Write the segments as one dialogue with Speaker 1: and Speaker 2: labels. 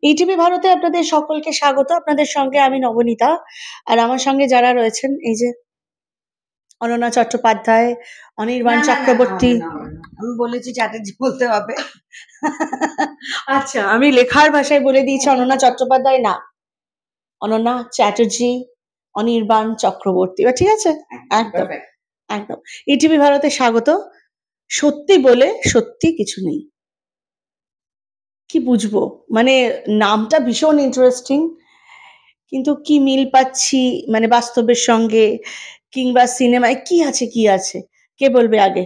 Speaker 1: ETV ভারতে আপনাদের সকলকে স্বাগত। আপনাদের সঙ্গে আমি নবনীতা। আর আমার সঙ্গে যারা রয়েছেন, এই যে অনন্যা চট্টোপাধ্যায়, অনির্বাণ
Speaker 2: না না না না
Speaker 1: চক্রবর্তী।
Speaker 2: হবে না হবে না, আমি বলেছি চ্যাটার্জি বলতে হবে।
Speaker 1: আচ্ছা, আমি লেখার ভাষায় বলে দিয়েছি অনন্যা চট্টোপাধ্যায় না, অনন্যা চ্যাটার্জি, অনির্বাণ চক্রবর্তী। ঠিক আছে? একদম
Speaker 2: Perfect.
Speaker 1: একদম। ইটিভি ভারতে স্বাগত। সত্যি বলে সত্যি কিছু নেই। কি বুঝবো? মানে নামটা ভীষণ ইন্টারেস্টিং, কিন্তু কি মিল পাচ্ছি মানে বাস্তবের সঙ্গে, কিংবা সিনেমায় কি আছে কি আছে? কে বলবে আগে?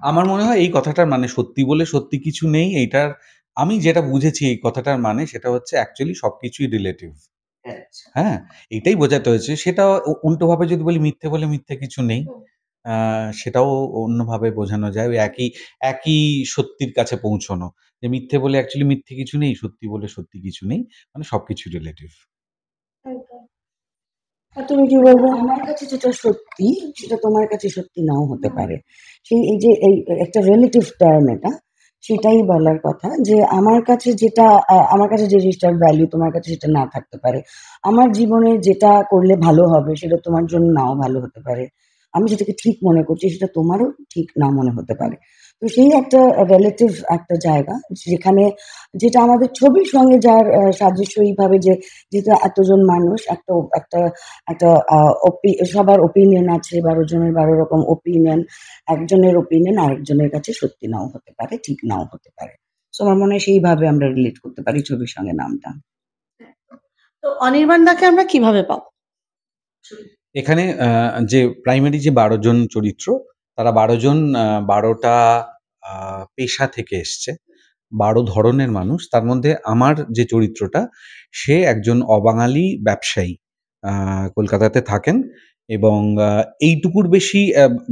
Speaker 3: আমার মনে হয় এই কথাটার মানে সত্যি বলে সত্যি কিছু নেই। এইটার আমি যেটা বুঝেছি এই কথাটার মানে সেটা হচ্ছে অ্যাকচুয়ালি সবকিছুই রিলেটিভ।
Speaker 2: আচ্ছা।
Speaker 3: হ্যাঁ? এটাই বোঝাতে হয়েছে। সেটা উল্টোভাবে যদি বলি মিথ্যে বলে মিথ্যে কিছু নেই, আ সেটাও অন্যভাবে বোঝানো যায়। ওই একই সত্যির কাছে পৌঁছানো। যে মিথ্যে বলে অ্যাকচুয়ালি মিথ্যে কিছু নেই, সত্যি বলে সত্যি কিছু নেই। মানে সবকিছুই রিলেটিভ।
Speaker 1: আর তুমি কি বলবে?
Speaker 2: আমার কাছে যেটা সত্যি সেটা তোমার কাছে সত্যি নাও হতে পারে। সেই এই যে এই একটা রিলেটিভ টার্ম, এটা সেটাই বলার কথা যে আমার কাছে যেটা আমার কাছে যে জিনিসটার ভ্যালু তোমার কাছে সেটা না থাকতে পারে। আমার জীবনে যেটা করলে ভালো হবে সেটা তোমার জন্য নাও ভালো হতে পারে। আমি যেটাকে ঠিক মনে করছি সেটা তোমারও ঠিক না মনে হতে পারে। তো সেই একটা রিলেটিভ একটা জায়গা যেখানে যেটা আমাদের ছবির সঙ্গে যার সাদৃশ্যইভাবে যে যেহেতু এতজন মানুষ একটা একটা একটা সবার ওপিনিয়ন আছে, ১২ জনের ১২ রকম ওপিনিয়ন। একজনের ওপিনিয়ন আরেকজনের কাছে সত্যি নাও হতে পারে, ঠিক নাও হতে পারে। সো আমার মনে হয় সেইভাবে আমরা রিলেট করতে পারি ছবির সঙ্গে নামটা।
Speaker 1: তো অনির্বাণ দাকে আমরা কিভাবে পাবো?
Speaker 3: এখানে যে প্রাইমারি যে ১২ জন চরিত্র, তারা ১২ জন ১২ টা আ পেশা থেকে এসছে। ১২ ধরনের মানুষ। তার মধ্যে আমার যে চরিত্রটা, সে একজন অবাঙালি ব্যবসায়ী। আ কলকাতাতে থাকেন এবং এইটুকুর বেশি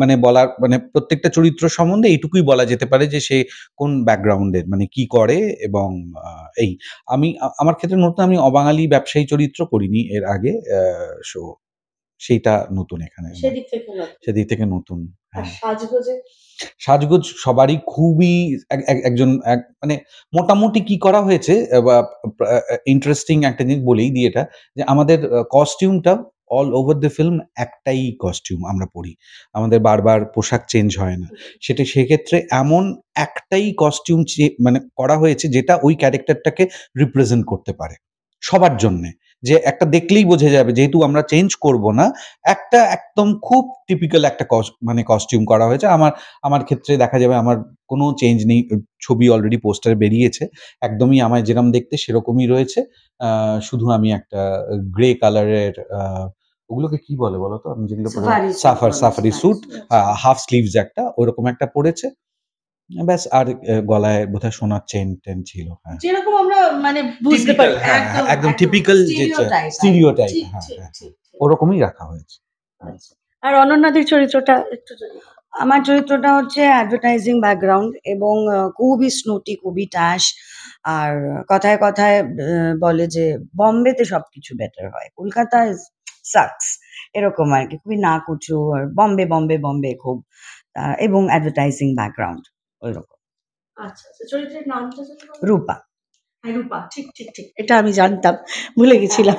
Speaker 3: মানে বলার মানে প্রত্যেকটা চরিত্র সম্বন্ধে এইটুকুই বলা যেতে পারে যে সে কোন ব্যাকগ্রাউন্ডের, মানে কি করে এবং আ এই। আমার ক্ষেত্রে নতুন, আমি অবাঙালি ব্যবসায়ী চরিত্র করিনি এর আগে। সো সেইটা নতুন এখানে আমার।
Speaker 1: সেদিক থেকে নতুন।
Speaker 3: সেদিক থেকে নতুন।
Speaker 1: আর
Speaker 3: হ্যাঁ।
Speaker 1: সাজগোজে?
Speaker 3: সাজগোজ সবারই খুবই একজন মানে মোটামুটি কি করা হয়েছে বা ইন্টারেস্টিং একটা জিনিস বলেই দিই এটা, যে আমাদের কস্টিউমটা অল ওভার দ্য ফিল্ম একটাই কস্টিউম আমরা পড়ি। আমাদের বারবার পোশাক চেঞ্জ হয় না। সেক্ষেত্রে এমন একটাই কস্টিউম মানে করা হয়েছে যেটা ওই ক্যারেক্টারটাকে রিপ্রেজেন্ট করতে পারে সবার জন্যে। যে একটা দেখলেই বোঝা যাবে যেহেতু আমরা চেঞ্জ করব না, একটা একদম খুব টিপিক্যাল একটা মানে কস্টিউম করা হয়েছে। আমার ক্ষেত্রে দেখা যাবে আমার কোনো চেঞ্জ নেই। ছবি অলরেডি পোস্টারে বেরিয়েছে। একদমই আমায় যেরকম দেখতে সেরকমই রয়েছে। শুধু আমি একটা গ্রে কালারের ওগুলোকে কি বলে বলো তো? আমি যেগুলো পরে
Speaker 2: safari suit
Speaker 3: safari suit, half sleeves একটা ওরকম একটা পড়েছে। ব্যাস, আর গলায় বোধহয় সোনার চেন-টেন ছিল। হ্যাঁ।
Speaker 1: যেরকম আমরা মানে বুঝতে
Speaker 3: টিপিক্যাল,
Speaker 1: পারি।
Speaker 3: হ্যাঁ, হ্যাঁ, একদম টিপিক্যাল যে
Speaker 2: স্টিরিওটাইপ।
Speaker 3: স্টিরিওটাইপ,
Speaker 1: ঠিক
Speaker 3: হ্যাঁ,
Speaker 1: ঠিক
Speaker 3: হ্যাঁ,
Speaker 1: ঠিক ঠিক।
Speaker 3: ওরকমই রাখা হয়েছে।
Speaker 1: আচ্ছা। আর অনন্যাদির চরিত্রটা একটু যদি।
Speaker 2: আমার চরিত্রটা হচ্ছে অ্যাডভার্টাইজিং ব্যাকগ্রাউন্ড এবং খুবই স্নুটি, খুবই ট্যাশ। আর কথায় কথায় বলে যে বম্বেতে সবকিছু বেটার হয়, কলকাতায় সাকস, এরকম আর কি। খুবই নাকুচু আর বম্বে বম্বে বম্বে খুব। এবং অ্যাডভার্টাইজিং ব্যাকগ্রাউন্ড ওই রকম।
Speaker 1: আচ্ছা আচ্ছা, চরিত্রের নামটা যদি বলো।
Speaker 2: রূপা।
Speaker 1: হ্যাঁ, রূপা। ঠিক ঠিক ঠিক, এটা আমি জানতাম, ভুলে গেছিলাম।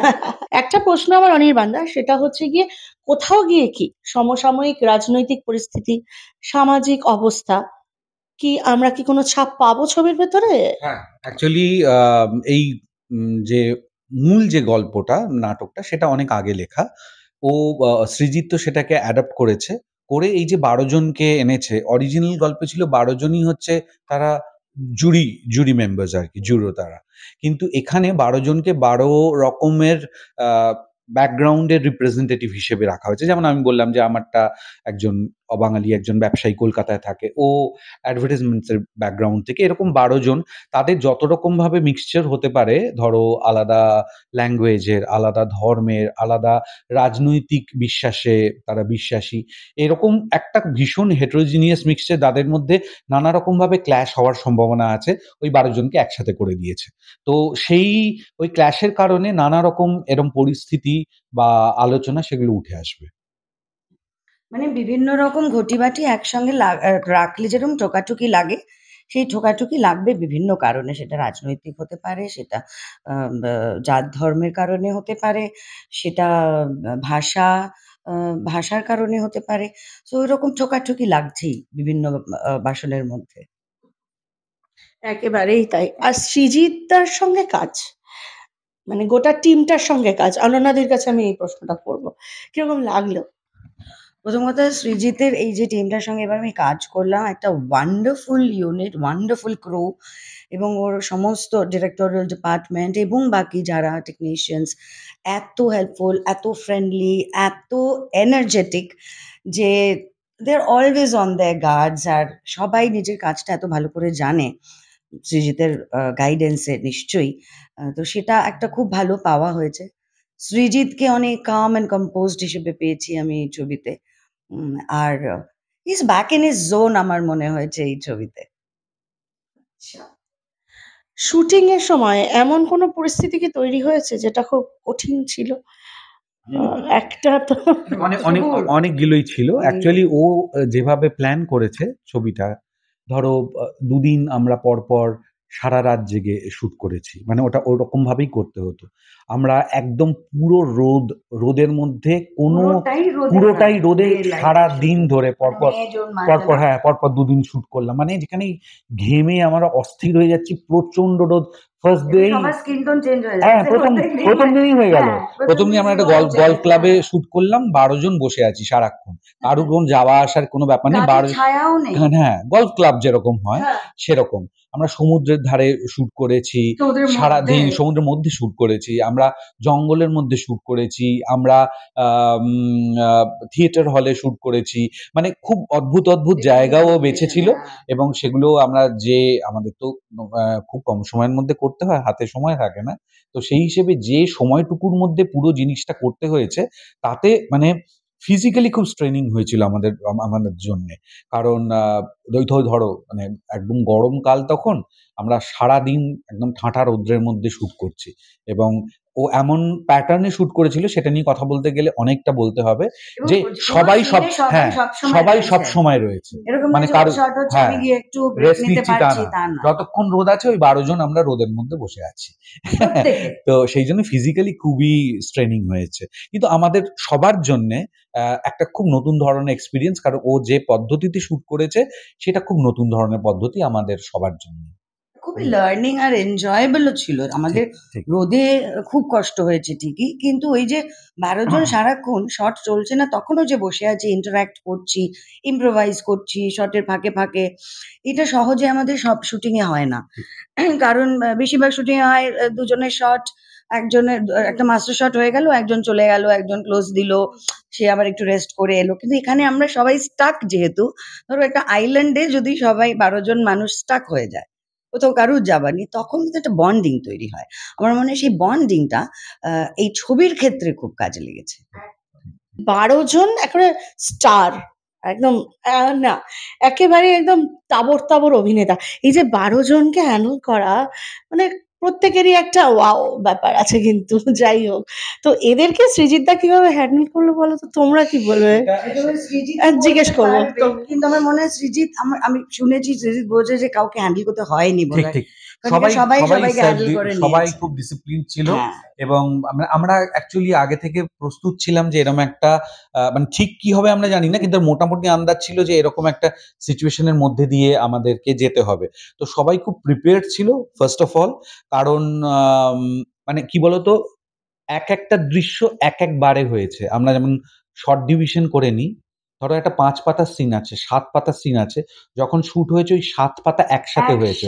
Speaker 1: একটা প্রশ্ন আমার অনির্বাণ দা, সেটা হচ্ছে গিয়ে কোথাও গিয়ে কি সমসাময়িক রাজনৈতিক পরিস্থিতি, সামাজিক অবস্থা, কি আমরা কি কোনো ছাপ পাবো ছবির ভেতরে?
Speaker 3: হ্যাঁ, অ্যাকচুয়ালি এই যে মূল যে গল্পটা, নাটকটা সেটা অনেক আগে লেখা। ও সৃজিত তো সেটাকে অ্যাডপ্ট করেছে। করে এই যে ১২ জনকে এনেছে, অরিজিনাল গল্পে ছিল ১২ জনই হচ্ছে তারা জুরি মেম্বার্স আরকি, জুরো তারা। কিন্তু এখানে ১২ জনকে ১২ রকমের আ ব্যাকগ্রাউন্ডের রিপ্রেজেন্টেটিভ হিসেবে রাখা হয়েছে। যেমন আমি বললাম যে আমারটা একজন অবাঙালি, একজন ব্যবসায়ী কলকাতায় থাকে। ও অ্যাডভার্টাইজমেন্টস এর ব্যাকগ্রাউন্ড থেকে। এরকম ১২ জন, তাদের যত রকমভাবে মিক্সচার হতে পারে, ধরো আলাদা ল্যাঙ্গুয়েজের, আলাদা ধর্মের, আলাদা রাজনৈতিক বিশ্বাসে তারা বিশ্বাসী। এরকম একটা ভীষণ heterogeneous মিক্সচার, তাদের মধ্যে নানা রকমভাবে ক্ল্যাশ হওয়ার সম্ভাবনা আছে। ওই ১২ জনকে একসাথে করে দিয়েছে। তো সেই ওই ক্ল্যাশের কারণে নানা রকম এরম পরিস্থিতি বা আলোচনা সেগুলো উঠে আসবে।
Speaker 2: মানে বিভিন্ন রকম ঘটিবাটি একসঙ্গে রাখলে যেরকম টোকাটুকি লাগে, সেই ঠোকাঠুকি লাগবে বিভিন্ন কারণে, সেটা রাজনৈতিক হতে পারে, সেটা জাত ধর্মের কারণে হতে পারে, সেটা ভাষার কারণে হতে পারে। তো ওইরকম ঠোকাঠুকি লাগছেই বিভিন্ন বাসনের মধ্যে।
Speaker 1: একেবারেই তাই। আর সৃজিতদার সঙ্গে কাজ, মানে গোটা টিমটার সঙ্গে কাজ, অনন্যাদির কাছে আমি এই প্রশ্নটা করবো, কিরকম লাগলো?
Speaker 2: প্রথম কথা, সৃজিতের এই যে টিমটার সঙ্গে এবার আমি কাজ করলাম, একটা ওয়ান্ডারফুল ইউনিট, ওয়ান্ডারফুল ক্রু, এবং ওর সমস্ত ডিরেক্টোরিয়াল ডিপার্টমেন্ট এবং বাকি যারা টেকনিশিয়ানস এত হেল্পফুল, এত ফ্রেন্ডলি, এত এনার্জেটিক যে দে are always on their guards. আর সবাই নিজের কাজটা এত ভালো করে জানে সৃজিতের গাইডেন্সে, নিশ্চয়ই। তো সেটা একটা খুব ভালো পাওয়া হয়েছে। সৃজিতকে অনেক কাম অ্যান্ড কম্পোজড হিসেবে পেয়েছি আমি এই ছবিতে। আর is back in his zone আমার মনে হয়েছে এই ছবিতে।
Speaker 1: শুটিং এর সময় এমন কোনো পরিস্থিতি কি তৈরি হয়েছে যেটা খুব কঠিন ছিল? একটা তো
Speaker 3: অনেকগুলোই ছিল। অ্যাকচুয়ালি ও যেভাবে প্ল্যান করেছে ছবিটা, ধরো ২ দিন আমরা পরপর সারারাত জেগে শুট করেছি। মানে ওটা ওরকম ভাবেই করতে হতো। আমরা একদম পুরো রোদের মধ্যে পুরোটাই রোদে সারাদিন ধরে পরপর ২ দিন শুট করলাম। মানে যেখানে ঘেমে আমরা অস্থির হয়ে যাচ্ছি, প্রচন্ড রোদ। ফার্স্ট ডেই প্রথম দিনই হয়ে গেল। প্রথম দিন আমরা একটা গল্ফ ক্লাবে শুট করলাম, ১২ জন বসে আছি সারাক্ষণ। কারো কোনো যাওয়া আসার কোনো ব্যাপার নেই। হ্যাঁ, গল্ফ ক্লাব যেরকম হয় সেরকম। আমরা সমুদ্রের ধারে শুট করেছি, সারাদিন সমুদ্রের মধ্যে শুট করেছি, আমরা জঙ্গলের মধ্যে শুট করেছি, আমরা থিয়েটার হলে শুট করেছি। মানে খুব অদ্ভুত জায়গাও বেছেছিল, এবং সেগুলো আমরা আমাদের তো খুব কম সময়ের মধ্যে করতে হয়, হাতে সময় থাকে না। তো সেই হিসেবে যে সময়টুকুর মধ্যে পুরো জিনিসটা করতে হয়েছে, তাতে মানে ফিজিক্যালি খুব স্ট্রেনিং হয়েছিল আমাদের জন্যে। কারণ ধরো মানে একদম গরমকাল তখন, আমরা সারাদিন একদম ঠাঁঠা রৌদ্রের মধ্যে শুট করছি, এবং ও এমন প্যাটার্নে শুট করেছিল, সেটা নিয়ে কথা বলতে গেলে অনেকটা বলতে হবে যে সবাই সবসময় রয়েছে। মানে কারো রেস্ট নিচ্ছি তা না। যতক্ষণ রোদ আছে ওই ১২ জন আমরা রোদের মধ্যে বসে আছি। তো সেই জন্য ফিজিক্যালি খুবই স্ট্রেনিং হয়েছে। কিন্তু আমাদের সবার জন্যে একটা খুব নতুন ধরনের এক্সপেরিয়েন্স, কারণ ও যে পদ্ধতিতে শুট করেছে সেটা খুব নতুন ধরনের পদ্ধতি আমাদের সবার জন্য।
Speaker 2: খুবই লার্নিং আর এনজয়েবলও ছিল। আমাদের রোদে খুব কষ্ট হয়েছে ঠিকই, কিন্তু ওই যে ১২ জন সারাক্ষণ শট চলছে না, তখনও যে বসে আছি, ইন্টারঅ্যাক্ট করছি, ইম্প্রোভাইজ করছি শটের ফাঁকে, এটা সহজে আমাদের সব শুটিংয়ে হয় না। কারণ বেশিরভাগ শুটিংয়ে হয় দুজনের শট, একজনের একটা মাস্টার শট হয়ে গেল, একজন চলে গেল, একজন ক্লোজ দিল, সে আবার একটু রেস্ট করে এলো। কিন্তু এখানে আমরা সবাই স্টাক, যেহেতু ধরো একটা আইল্যান্ডে যদি সবাই ১২ জন মানুষ স্টাক হয়ে যায়, কোথাও কারুর যাবার নেই, তখন কিন্তু একটা বন্ডিং তৈরি হয়। আমার মনে হয় সেই বন্ডিংটা এই ছবির ক্ষেত্রে খুব কাজে লেগেছে।
Speaker 1: ১২ জন একেবারে স্টার, একদম না একেবারে একদম তাবড় অভিনেতা। এই যে ১২ জনকে হ্যান্ডেল করা, মানে প্রত্যেকেরই একটা ওয়াও ব্যাপার আছে কিন্তু। যাই হোক, তো এদেরকে সৃজিতদা কিভাবে হ্যান্ডেল করলো বলো তো? তোমরা কি বলবে? জিজ্ঞেস করবো তো।
Speaker 2: কিন্তু আমার মনে হয় সৃজিত, আমি শুনেছি সৃজিত বলছে যে কাউকে হ্যান্ডেল করতে হয়নি বোধহয়।
Speaker 3: ঠিক। সবাই খুব ডিসিপ্লিন ছিল, এবং আমরা অ্যাকচুয়ালি আগে থেকে প্রস্তুত ছিলাম যে এরকম একটা মানে ঠিক কি হবে আমরা জানি না, কিন্তু মোটামুটি আন্দাজ ছিল যে এরকম একটা সিচুয়েশনের মধ্যে দিয়ে আমাদেরকে যেতে হবে। তো সবাই খুব প্রিপেয়ার্ড ছিল ফার্স্ট অফ অল। কারণ মানে কি বলতো, একটা দৃশ্য একবারে হয়েছে। আমরা যেমন শর্ট ডিভিশন করে নিই, ধরো একটা ৫ পাতার সিন আছে, ৭ পাতার সিন আছে, যখন শুট হয়েছে ওই ৭ পাতা একসাথে হয়েছে,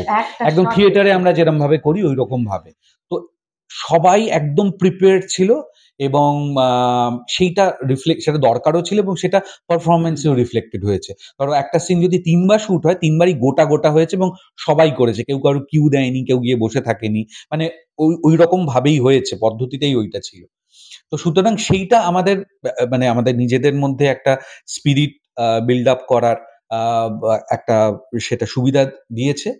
Speaker 3: একদম থিয়েটারে আমরা যেরকম ভাবে করি ওই রকম ভাবে। তো সবাই একদম প্রিপেয়ার্ড ছিল, এবং সেটা দরকারও ছিল, এবং সেটা পারফরমেন্সেও রিফ্লেক্টেড হয়েছে। ধরো একটা সিন যদি ৩ বার শুট হয়, ৩ বারই গোটা হয়েছে, এবং সবাই করেছে, কেউ কারো কিউ দেয়নি, কেউ গিয়ে বসে থাকেনি। মানে ওই রকম ভাবেই হয়েছে, পদ্ধতিটাই ওইটা ছিল। তো সুতরাং সেইটা আমাদের মানে আমাদের নিজেদের মধ্যে একটা স্পিরিট বিল্ড আপ করার একটা সেটা সুবিধা দিয়েছে।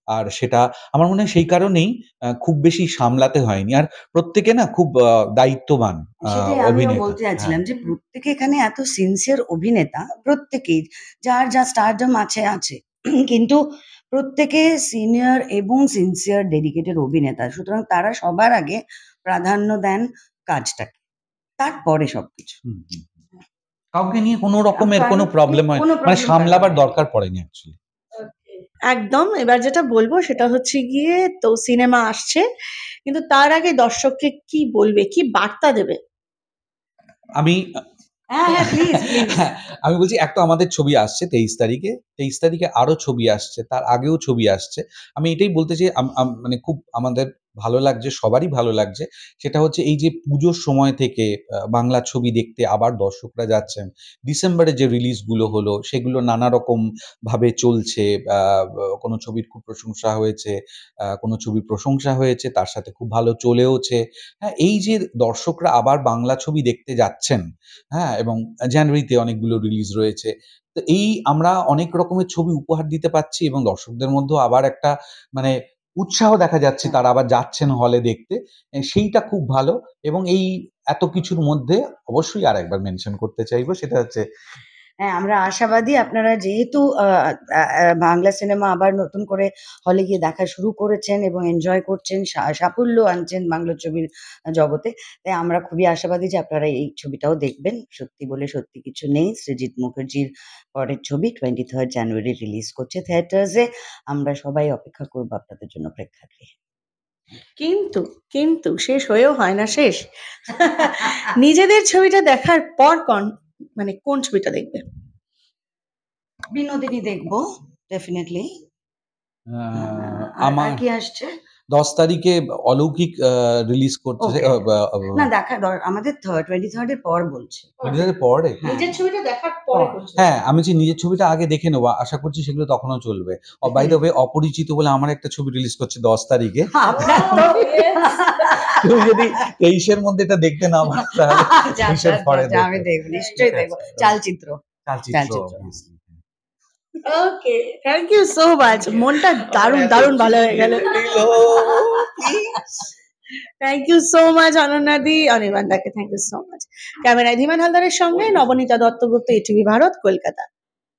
Speaker 3: আর সেটা আমার মনে হয় সেই কারণেই খুব বেশি সামলাতে হয়নি। আর প্রত্যেকে না খুব দায়িত্ববান
Speaker 2: সেটাই আমিও
Speaker 3: অভিনেতা।
Speaker 2: বলতে যাচ্ছিলাম যে প্রত্যেকে এখানে এত সিনসিয়ার অভিনেতা, প্রত্যেকেই যার যা স্টারডম আছে। কিন্তু প্রত্যেকে সিনিয়র এবং সিনসিয়ার ডেডিকেটেড অভিনেতা, সুতরাং তারা সবার আগে প্রাধান্য দেন কাজটাকে, তারপরে সবকিছু।
Speaker 3: হুম, হুম। কাউকে নিয়ে কোনো রকমের কোনো
Speaker 2: কারণ
Speaker 3: প্রবলেম হয়
Speaker 2: কোনো
Speaker 3: মানে
Speaker 2: problem
Speaker 3: সামলাবার
Speaker 2: হয় না।
Speaker 3: দরকার পড়েনি অ্যাকচুয়ালি।
Speaker 1: একদম। এবার যেটা বলবো সেটা হচ্ছে গিয়ে, তো সিনেমা আসছে, কিন্তু তার আগে দর্শককে কি বলবে, কি বার্তা দেবে?
Speaker 3: আমি
Speaker 2: হ্যাঁ, হ্যাঁ, প্লিজ, প্লিজ।
Speaker 3: হ্যাঁ, আমি বলছি এক তো আমাদের ছবি আসছে 23 তারিখে। 23 তারিখে আরো ছবি আসছে। তার আগেও ছবি আসছে। আমি এটাই বলতে চাই মানে খুব আমাদের ভালো লাগছে, সবারই ভালো লাগছে। সেটা হচ্ছে এই যে পুজোর সময় থেকে বাংলা ছবি দেখতে আবার দর্শকরা যাচ্ছেন। ডিসেম্বরে যে রিলিজ গুলো হলো সেগুলো নানা রকম ভাবে চলছে। আ কোনো ছবির খুব প্রশংসা হয়েছে, কোনো ছবির প্রশংসা হয়েছে, তার সাথে খুব ভালো চলেওছে। হ্যাঁ, এই যে দর্শকরা আবার বাংলা ছবি দেখতে যাচ্ছেন, হ্যাঁ? এবং জানুয়ারিতে অনেকগুলো রিলিজ রয়েছে। তো এই আমরা অনেক রকমের ছবি উপহার দিতে পারছি এবং দর্শকদের মধ্যেও আবার একটা মানে উৎসাহ দেখা যাচ্ছে, তারা আবার যাচ্ছেন হলে দেখতে। সেইটা খুব ভালো এবং এই এত কিছুর মধ্যে অবশ্যই আরেকবার মেনশন করতে চাইবো সেটা হচ্ছে
Speaker 2: হ্যাঁ, আমরা আশাবাদী আপনারা যেহেতু বাংলা সিনেমা আবার নতুন করে হলে গিয়ে দেখা শুরু করেছেন এবং এনজয় করছেন, সাফল্য আনছেন বাংলা ছবির জগতে। তাই আমরা খুবই আশাবাদী যে আপনারা এই ছবিটাও দেখবেন। সত্যি বলে সত্যি কিছু নেই। সৃজিত মুখার্জির পরের ছবি 23rd জানুয়ারি রিলিজ করছে থিয়েটার্সে। আমরা সবাই অপেক্ষা করব আপনাদের জন্য প্রেক্ষাগৃহে।
Speaker 1: কিন্তু, কিন্তু শেষ হয়েও হয় না শেষ। নিজেদের ছবিটা দেখার পর মানে কোন ছবিটা দেখবে?
Speaker 2: বিনোদিনী দেখবো ডেফিনিটলি।
Speaker 3: আ
Speaker 2: আর
Speaker 3: আমার
Speaker 2: কি আসছে?
Speaker 3: ১০ তারিখে অলৌকিক রিলিজ করছে
Speaker 2: ওকে।
Speaker 3: আ বা
Speaker 2: না দেখা আমাদের 23rd এর পর বলছি।
Speaker 3: রিলিজের পরে?
Speaker 2: হ্যাঁ,
Speaker 1: নিজের ছবিটা দেখার পরে
Speaker 2: পর।
Speaker 1: কোন ছবি?
Speaker 3: হ্যাঁ, আমি যে নিজের ছবিটা আগে দেখে নেবো। আশা করছি সেগুলো তখনও চলবে। বাই দ্য ওয়ে অপরিচিত বলে আমার একটা ছবি রিলিজ করছে ১০ তারিখে।
Speaker 2: আপনার তো
Speaker 1: Oh, yes!
Speaker 3: তুমি যদি ২৩ এর মধ্যে এটা দেখতে না পারো তাহলে
Speaker 2: আচ্ছা,
Speaker 3: ২৩
Speaker 2: আচ্ছা,
Speaker 3: এর পরে
Speaker 2: আচ্ছা, আমি
Speaker 3: দেখো।
Speaker 2: দেখবো, নিশ্চয়ই দেখবো। Chalchitra.
Speaker 3: Chalchitra
Speaker 2: Chalchitra.
Speaker 3: obviously।
Speaker 1: Okay, thank you so much. মনটা দারুণ, দারুণ ভালো হয়ে গেল।
Speaker 3: Please.
Speaker 1: Thank you so much অনন্যাদি, অনির্বাণ দাকে থ্যাংক ইউ সো মাচ। ক্যামেরায় ধীমান হালদারের সঙ্গে নবনীতা দত্তগুপ্ত, ETV ভারত, কলকাতা।